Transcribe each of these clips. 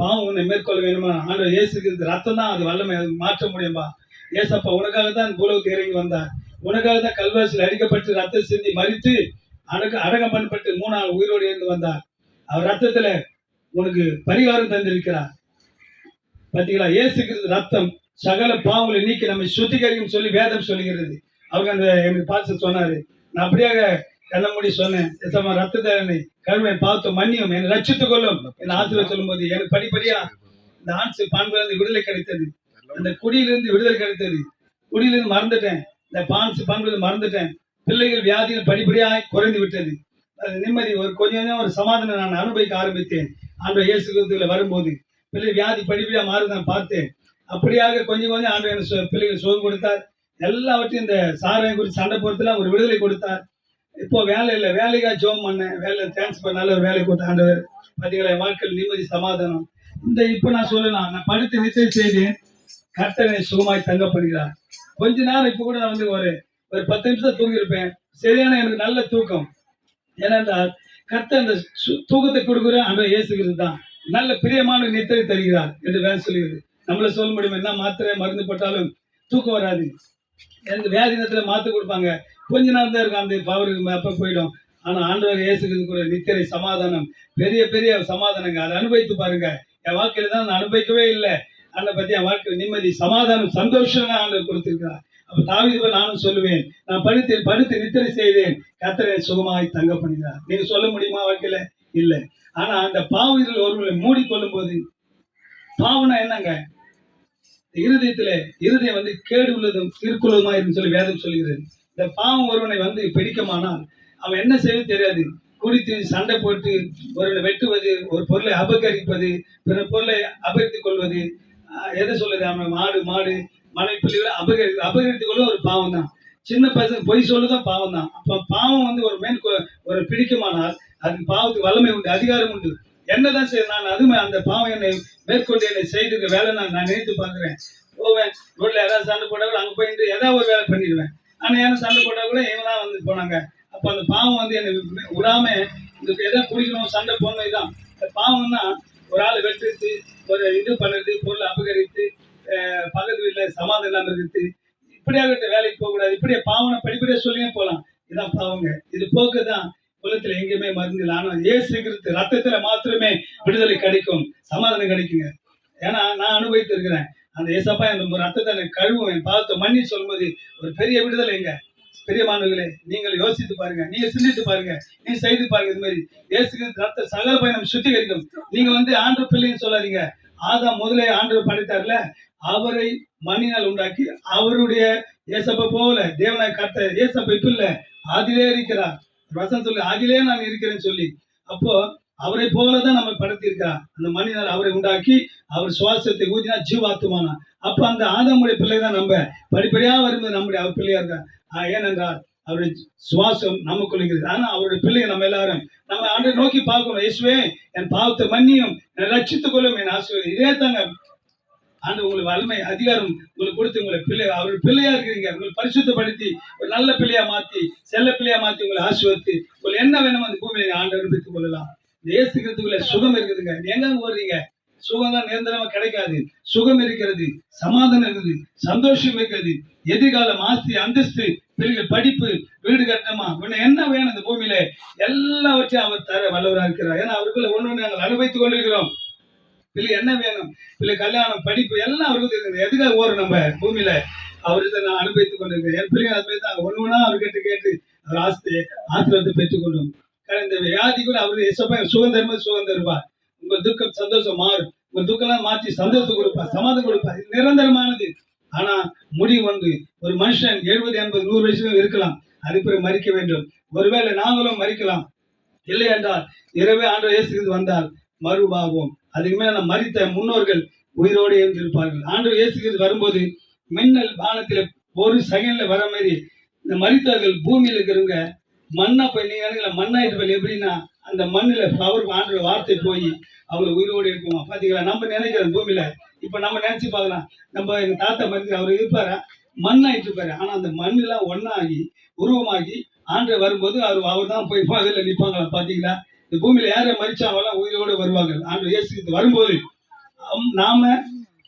பாவம் உன்னை மேற்கொள்ள வேணுமா? ஆண்டவர் இயேசுக்கு ரத்தம் தான் அது வல்லமை மாற்ற முடியும்பா. ஏசப்பா உனக்காக தான் பூலோகத்துக்கு இறங்கி வந்தார். உனக்காக தான் கல்வாசியில் அடிக்கப்பட்டு ரத்தம் சிந்தி மறித்து அடக்கம் பண்ணப்பட்டு 3 உயிரோடு இருந்து வந்தார். அவர் ரத்தத்துல உனக்கு பரிகாரம் தந்திருக்கிறார். பாத்தீங்களா? இயேசு கிறிஸ்து ரத்தம் சகல பாவங்களை நீக்கி நம்மை சுத்திகரிக்கும் சொல்லி வேதம் சொல்லுகிறது. அவங்க அந்த எனக்கு பார்த்து சொன்னாரு. நான் அப்படியாக கண்ண மூடி சொன்னேன், ரத்தத்தை கழுவை பார்த்து மன்னியும் என்னை ரட்சித்துக் கொள்ளும் என் ஆசிரியர் சொல்லும் போது எனக்கு படிப்படியா இந்த ஆன்சு பான்பிலிருந்து விடுதலை கிடைத்தது. அந்த குடியிலிருந்து விடுதலை கிடைத்தது. குடியிலிருந்து மறந்துட்டேன், இந்த பான்சு பான்பிலிருந்து மறந்துட்டேன். பிள்ளைகள் வியாதிகள் படிப்படியாக குறைந்து விட்டது. அது நிம்மதி ஒரு கொஞ்சம் ஒரு சமாதானம் நான் அனுபவிக்க ஆரம்பித்தேன். ஆண்டவர் இயேசு கிறிஸ்துவில வரும்போது பிள்ளை வியாதி படிப்படியா மாறுதான் பார்த்தேன். அப்படியாக கொஞ்சம் கொஞ்சம் ஆண்டவர் பிள்ளைகள் சுகம் கொடுத்தார். எல்லாவற்றையும் இந்த சாராயம் குறித்து சண்டை போறதுல ஒரு விடுதலை கொடுத்தார். இப்போ வேலை இல்லை, வேலைக்காக ஜோம் பண்ணேன், வேலை தேங்க்ஸ் பண்ண நல்ல ஒரு வேலை கொடுத்த ஆண்டவர். பார்த்தீங்களா? என் வாழ்க்கையில் நிம்மதி சமாதானம். இந்த இப்போ நான் சொல்லலாம், நான் படித்து நிச்சயம் செய்தேன், கர்த்தரை சுகமாய் தங்கப்படுகிறார். கொஞ்ச நேரம் இப்போ கூட நான் வந்து ஒரு 10 நிமிஷம் தூங்கியிருப்பேன். சரியான எனக்கு நல்ல தூக்கம். ஏனென்றால் கர்த்தர் அந்த தூக்கத்தை கொடுக்குற அந்த இயேசுகிறது தான் நல்ல பிரியமான நித்திரை தருகிறார் என்று வேலை சொல்லுகிறது. நம்மள சொல்ல முடியும், என்ன மாத்திரை மருந்து போட்டாலும் தூக்கம் வராது. எந்த வியாதி நேரத்தில் மாத்து கொடுப்பாங்க, கொஞ்ச நேரம் தான் இருக்கும், அந்த பவருக்கு அப்ப போயிடும். ஆனா ஆண்டவர் இயேசுகிறது கூட நித்திரை சமாதானம், பெரிய பெரிய சமாதானங்க. அதை அனுபவித்து பாருங்க. என் வாழ்க்கையில தான் நான் அனுபவிக்கவே இல்லை. ஆண்டை பத்தி என் வாழ்க்கையில் நிம்மதி சமாதானம் சந்தோஷம் ஆண்டவர் கொடுத்திருக்கிறார். அப்ப தாவீது நானும் சொல்லுவேன், நான் படுத்து நித்திரை செய்தேன், கர்த்தரை சுகமாய் தங்க பண்ணுகிறார். நீங்க சொல்ல முடியுமா? வாழ்க்கையில இல்லை. ஆனா அந்த பாவத்தில் ஒருவரை மூடிக்கொள்ளும் போது, பாவனா என்னங்க? இருதயம் வந்து கேடு உள்ளதும் திருக்குள்ளதுமா இருந்து சொல்லி வேதம் சொல்கிறது. இந்த பாவம் ஒருவனை வந்து பிடிக்குமானால் அவன் என்ன செய்வது தெரியாது. குடித்து சண்டை போட்டு ஒருவனை வெட்டுவது, ஒரு பொருளை அபகரிப்பது, பிற பொருளை அபகரித்துக் கொள்வது, எதை சொல்லுது? அவன் மாடு மனை பிள்ளைகளை அபகரித்துக் கொள்ள ஒரு பாவம் தான். சின்ன பசங்க பொய் சொல்லுதான் பாவம் தான். அப்ப பாவம் வந்து ஒரு பிடிக்குமானால் அதுக்கு பாவத்துக்கு வல்லமை உண்டு, அதிகாரம் உண்டு. என்னதான் செய்ய நான் அதுமே அந்த பாவம் என்னை மேற்கொண்டு என்னை செய்திருக்க வேலை நான் நினைத்து பார்க்கிறேன். போவேன், ரோட்ல ஏதாவது சண்டை போட்டா கூட அங்க போயிட்டு ஏதாவது ஒரு வேலை பண்ணிடுவேன். ஆனா ஏன்னா சண்டை போட்டா கூட இவங்கதான் வந்து போனாங்க. அப்ப அந்த பாவம் வந்து என்னை விடாம இந்த எதாவது குடிக்கணும், சண்டை போடணும். இதுதான் இந்த பாவம்னா ஒரு ஆள் வெட்டுறது, ஒரு இது பண்ணுறது, பொருளை அபகரித்து, பக்கத்து வீட்டுல சமாதானம் இல்லாம இருக்குது, இப்படியாகட்ட வேலைக்கு போகக்கூடாது. இப்படியே பாவனை படிப்படியா சொல்லியே போகலாம். இதான் பாவங்க. இது போக்குதான் உலகத்துல எங்கேயுமே மருந்து இல்லை. ஆனா இயேசு கிறிஸ்து ரத்தத்துல மாத்திரமே விடுதலை கிடைக்கும், சமாதானம் கிடைக்குங்க. ஏன்னா நான் அனுபவித்து இருக்கிறேன். அந்த ஏசப்பா இந்த ரத்தத்தை எனக்கு கழுவும், என் பாவத்தை மன்னி சொல்லும்போது ஒரு பெரிய விடுதலைங்க. பெரியமானவர்களே, நீங்கள் யோசித்து பாருங்க, நீங்க சிந்தித்து பாருங்க, நீங்க செய்து பாருங்க. இது மாதிரி இயேசு கிறிஸ்து ரத்த சகல பயணம் சுத்திகரிக்கும். நீங்க வந்து ஆண்டு பிள்ளைன்னு சொல்லாதீங்க. ஆதாம் முதலே ஆண்டு படைத்தார்ல, அவரை மண்ணினால் உண்டாக்கி அவருடைய ஏசப்பா போல தேவனாய் கர்த்தர் ஏசப்பா இப்ப இல்ல, அதிலே இருக்கிறார். வசனம் சொல்லி அதிலே நான் இருக்கிறேன்னு சொல்லி, அப்போ அவரை போலதான் நம்ம படைத்திருக்கிறார். அந்த மண்ணினால் அவரை உண்டாக்கி அவர் சுவாசத்தை ஊதினா ஜீவாத்துமானா. அப்ப அந்த ஆதாமுடைய பிள்ளை தான் நம்ம படிப்படியா வரும்போது நம்முடைய அவர் பிள்ளையா இருக்கார். ஏனென்றால் அவருடைய சுவாசம் நமக்குள் இருக்கிறது. ஆனா அவருடைய பிள்ளைங்க நம்ம எல்லாரும் நம்ம ஆண்டை நோக்கி பார்க்கணும். இயேசுவே என் பாவத்தை மன்னியும், என்னை ரட்சித்துக் கொள்ளும், என் ஆசீர்வாதம். இதே தாங்க ஆண்டு உங்களுக்கு வலிமை அதிகாரம் உங்களுக்கு கொடுத்து உங்களை பிள்ளை அவருடைய பிள்ளையா இருக்கிறீங்க. உங்களை பரிசுத்தப்படுத்தி ஒரு நல்ல பிள்ளையா மாத்தி, செல்ல பிள்ளையா மாத்தி உங்களை ஆசீர்வதித்து உங்களுக்கு என்ன வேணுமோ அந்த பூமியில ஆண்டு அனுபவித்துக் கொள்ளலாம். தேசத்துக்குள்ள சுகம் இருக்குதுங்க. எங்க ஓடுறீங்க? சுகம் தான் நிரந்தரமா கிடைக்காது. சுகம் இருக்கிறது, சமாதானம் இருக்குது, சந்தோஷம் இருக்கிறது, எதிர்காலம், ஆஸ்தி, அந்தஸ்து, பிள்ளைகள் படிப்பு, வீடு கட்டணமா, என்ன வேணும் இந்த பூமியில எல்லாவற்றையும் அவர் தர வல்லவராக இருக்கிறார். ஏன்னா அவருக்குள்ள ஒண்ணு நாங்கள் அனுபவித்துக் கொண்டிருக்கிறோம். பிள்ளை என்ன வேணும், பிள்ளை கல்யாணம், படிப்பு எல்லாம் அவருக்கு இருக்குது. எதுக்காக ஓடும் நம்ம பூமியில? அவருக்கு நான் அனுபவித்துக் கொண்டிருக்கிறேன். என் பிள்ளைங்க அது தான் ஒண்ணுனா அவர் கேட்டு அவர் ஆசிரியத்தை பெற்றுக் கொண்டோம். இந்த வியாதி கூட அவரு சுகம் தருவார். உங்க துக்கம் சந்தோஷம் மாறும். உங்க துக்கம் மாற்றி சந்தோஷத்தை கொடுப்பார், சமாதானம் கொடுப்பார். இது நிரந்தரமானது. ஆனா முடிவு வந்து ஒரு மனுஷன் 70, 80, 100 வயசுல இருக்கலாம். அது பிறகு மறிக்க வேண்டும். ஒருவேளை நாங்களும் மறிக்கலாம். இல்லை என்றால் இரவே ஆண்டவர் இயேசு வந்தால் மறுபாவோம். அதுக்கு மேல மறித்த முன்னோர்கள் உயிரோடு இருந்திருப்பார்கள். ஆண்டவர் இயேசு வரும்போது மின்னல் வானத்துல ஒரு செகண்ட்ல வர மாதிரி இந்த மறித்தவர்கள் பூமியில இருக்கிறவங்க மண்ணா போய், நீங்க மண்ணாயிட்டு போய் எப்படின்னா அந்த மண்ணுல அவருக்கு ஆண்டவர் வார்த்தை போய் அவங்க உயிரோடு இருக்குமா? பாத்தீங்களா? நம்ம நினைக்கிறோம் பூமியில. இப்ப நம்ம நினைச்சு பார்க்கலாம், நம்ம எங்க தாத்தா மறிக்கிற அவர் இருப்பாரு, மண்ணாயிட்டு இருப்பாரு. ஆனா அந்த மண்ணெல்லாம் ஒன்னாகி உருவமாகி ஆண்டவர் வரும்போது அவர் தான் போய் அதில் நிற்பாங்களா? பாத்தீங்களா? இந்த பூமியில யாரை மறிச்சாங்களோ உயிரோடு வருவாங்க. ஆண்டவர் இயேசு வரும்போது நாம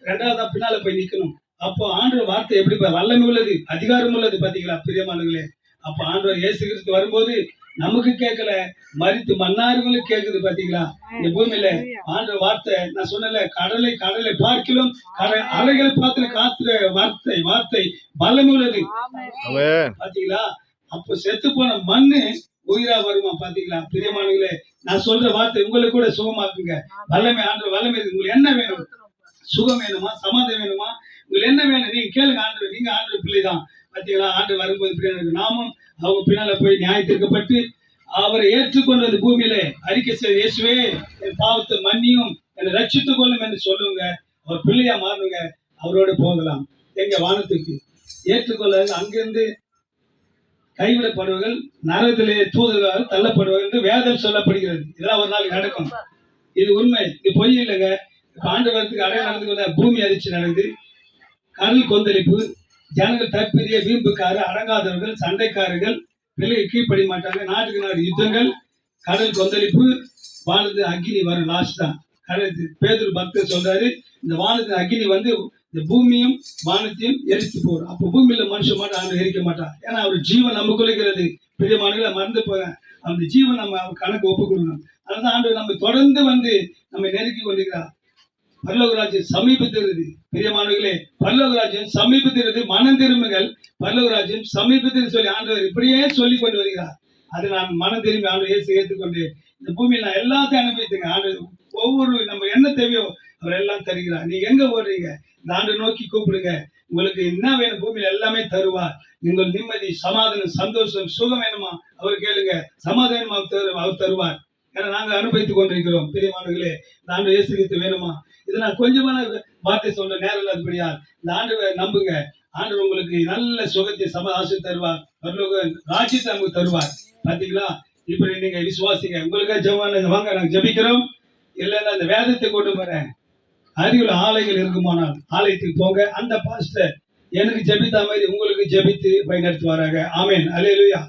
ரெண்டாவதா பின்னால போய் நிக்கணும். அப்போ ஆண்டவர் வார்த்தை எப்படி வல்லமை உள்ளது, அதிகாரம் உள்ளது பாத்தீங்களா பிரியமானவர்களே. அப்ப ஆண்டவர் இயேசு கிறிஸ்து வரும்போது நமக்கு கேட்கல, மரித்து மன்னார்களுக்கு கேட்குது பாத்தீங்களா. இந்த பூமியில ஆண்டவர் வார்த்தை நான் சொன்னல, கடலை கடலை பார்க்கிலும் அலைகளை பார்த்து காத்துற வார்த்தை வார்த்தை வல்லமை உள்ளது பாத்தீங்களா. அப்போ செத்து போன மண்ணு உயிரா வருமா பாத்தீங்களா பிரியமானவர்களே. நான் சொல்ற வார்த்தை உங்களுக்கு கூட சுகமாக்குங்க. வல்லமை ஆண்டவர் வல்லமை இருக்கு. உங்களுக்கு என்ன வேணும்? சுகம் வேணுமா, சமாதானம் வேணுமா, உங்களுக்கு என்ன வேணும்? நீங்க கேளுங்க ஆண்டவர். நீங்க ஆண்டவர் பிள்ளைதான் பாத்தீங்களா. ஆண்டு வரும்போது நாமும் அவங்க பின்னால போய் நியாயத்திற்கப்பட்டு அவரை ஏற்றுக்கொண்டு அந்த பூமியில அறிக்கை செய்ய, இயேசுவே என் பாவத்தை மன்னியும், என்னை ரட்சித்துக் கொள்ளும் என்று சொல்லுங்க. அவர் பிள்ளையா மாறுங்க, அவரோட போகலாம் எங்க வானத்துக்கு. ஏற்றுக்கொள்ள அங்கிருந்து கைவிடப்படுவர்கள் நரகத்திலே தூதர்களால் தள்ளப்படுவார்கள் என்று வேதம் சொல்லப்படுகிறது. இதெல்லாம் ஒரு நாள் நடக்கும். இது உண்மை, இது பொய் இல்லைங்க. ஆண்டு வரத்துக்கு அடையாளம் நடந்து பூமி அதிர்ச்சி நடக்குது, கடல் கொந்தளிப்பு, ஜனங்கள் தற்பிரிய வீம்புக்காரர், அடங்காதவர்கள், சண்டைக்காரர்கள், பிள்ளையை கீழ்ப்படி மாட்டாங்க, நாட்டுக்கு நாடு யுத்தங்கள், கடல் கொந்தளிப்பு, வானத்து அக்னி வரும். லாஸ்ட் தான் கடல். பேதுரு பக்தர் சொல்றாரு, இந்த வானத்து அக்னி வந்து இந்த பூமியும் வானத்தையும் எரித்து போறோம். அப்போ பூமியில மனுஷன் மட்டும் ஆண்டு எரிக்க மாட்டான். ஏன்னா அவர் ஜீவன் நம்ம குளிக்கிறது. பெரிய மனிதர்களை மறந்து போக அந்த ஜீவன் நம்ம கணக்கு ஒப்பு கொடுக்கணும். அதுதான் ஆண்டு நம்ம தொடர்ந்து வந்து நம்ம நெருக்கி கொண்டிருக்கிறார். பரலோகராஜ்யம் சமீபத்திருது பிரியமானவர்களே. பரலோகராஜ்யம் சமீபத்திருது, மனம் திரும்புங்கள், பரலோகராஜ்யம் சமீபத்தில் சொல்லி ஆண்டவர் இப்படியே சொல்லி கொண்டு வருகிறார். அது நான் மனம் திரும்பி ஆண்டு இயேசு ஏற்றுக்கொண்டு இந்த பூமியில் நான் எல்லாத்தையும் அனுபவித்துங்க. ஆண்டு ஒவ்வொரு நம்ம என்ன தேவையோ அவர் எல்லாம் தருகிறார். நீங்க எங்க ஓடுறீங்க? இந்த ஆண்டு நோக்கி கூப்பிடுங்க. உங்களுக்கு என்ன வேணும்? பூமியில எல்லாமே தருவார். நீங்கள் நிம்மதி, சமாதானம், சந்தோஷம், சுகம் வேணுமா அவர் கேளுங்க. சமாதானம் அவர் தருவார். ஏன்னா நாங்க அனுபவித்துக் கொண்டிருக்கிறோம் பிரியமானவர்களே. இந்த ஆண்டு இயேசு கிறிஸ்து வேணுமா? இது நான் கொஞ்சமான வார்த்தை சொல்ற நேரம் இல்லாதபடியா இந்த ஆண்டு நம்புங்க. ஆண்டு உங்களுக்கு நல்ல சுகத்தை சமாதானம் தருவார். பரலோக ராஜ்யத்தை நமக்கு தருவார். பாத்தீங்களா? இப்படி நீங்க விசுவாசிங்க. உங்களுக்காக ஜெபம் வாங்க, நாங்க ஜெபிக்கிறோம். இல்லைன்னா அந்த வேதத்தை கொண்டு வரேன். அறிவுள்ள ஆலைகள் இருக்குமானால் ஆலயத்துக்கு போங்க. அந்த பாஸ்டர் எனக்கு ஜெபித்த மாதிரி உங்களுக்கு ஜெபித்து பயன்படுத்துவாராக. ஆமேன். அல்லேலூயா.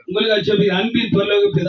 உங்களுக்கு ஜெபி. அன்பின் பரலோக பிதா